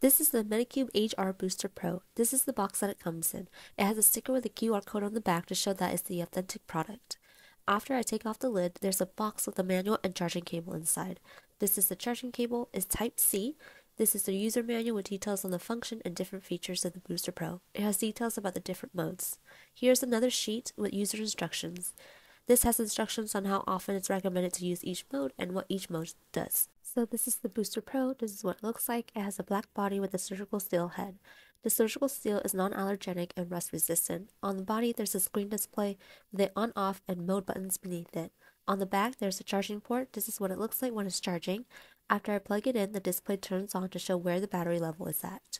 This is the Medicube Age-R Booster Pro. This is the box that it comes in. It has a sticker with a QR code on the back to show that it's the authentic product. After I take off the lid, there's a box with a manual and charging cable inside. This is the charging cable, is Type-C. This is the user manual with details on the function and different features of the Booster Pro. It has details about the different modes. Here's another sheet with user instructions. This has instructions on how often it's recommended to use each mode and what each mode does. So this is the Booster Pro. This is what it looks like. It has a black body with a surgical steel head. The surgical steel is non-allergenic and rust resistant. On the body, there's a screen display with the on-off and mode buttons beneath it. On the back, there's a charging port. This is what it looks like when it's charging. After I plug it in, the display turns on to show where the battery level is at.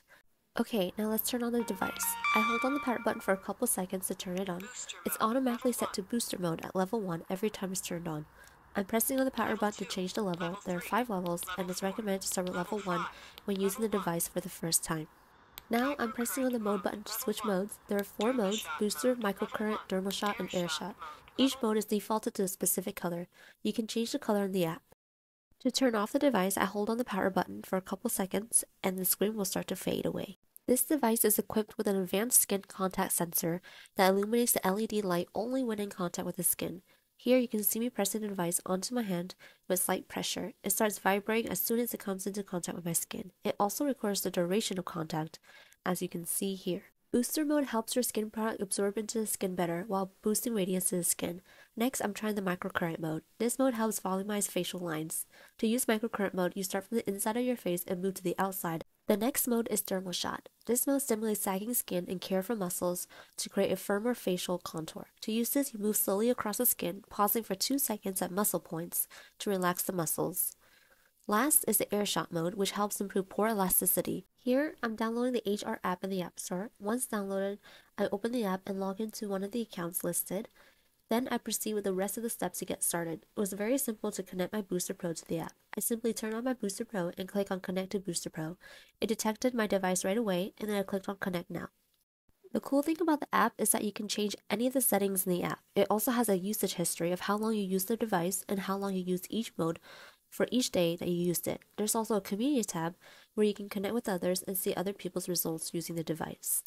Okay, now let's turn on the device. I hold on the power button for a couple seconds to turn it on. It's automatically set to booster mode at level 1 every time it's turned on. I'm pressing on the power button to change the level. There are 5 levels, and it's recommended to start with level 1 when using the device for the first time. Now I'm pressing on the mode button to switch modes. There are 4 modes: booster, microcurrent, dermal shot, and air shot. Each mode is defaulted to a specific color. You can change the color in the app. To turn off the device, I hold on the power button for a couple seconds and the screen will start to fade away. This device is equipped with an advanced skin contact sensor that illuminates the LED light only when in contact with the skin. Here you can see me pressing the device onto my hand with slight pressure. It starts vibrating as soon as it comes into contact with my skin. It also records the duration of contact, as you can see here. Booster mode helps your skin product absorb into the skin better while boosting radiance to the skin. Next, I'm trying the microcurrent mode. This mode helps volumize facial lines. To use microcurrent mode, you start from the inside of your face and move to the outside. The next mode is dermal shot. This mode stimulates sagging skin and care for muscles to create a firmer facial contour. To use this, you move slowly across the skin, pausing for 2 seconds at muscle points to relax the muscles. Last is the air shot mode, which helps improve pore elasticity. Here, I'm downloading the Age-R app in the App Store. Once downloaded, I open the app and log into one of the accounts listed. Then I proceed with the rest of the steps to get started. It was very simple to connect my Booster Pro to the app. I simply turned on my Booster Pro and click on Connect to Booster Pro. It detected my device right away, and then I clicked on Connect Now. The cool thing about the app is that you can change any of the settings in the app. It also has a usage history of how long you use the device and how long you used each mode for each day that you used it. There's also a community tab where you can connect with others and see other people's results using the device.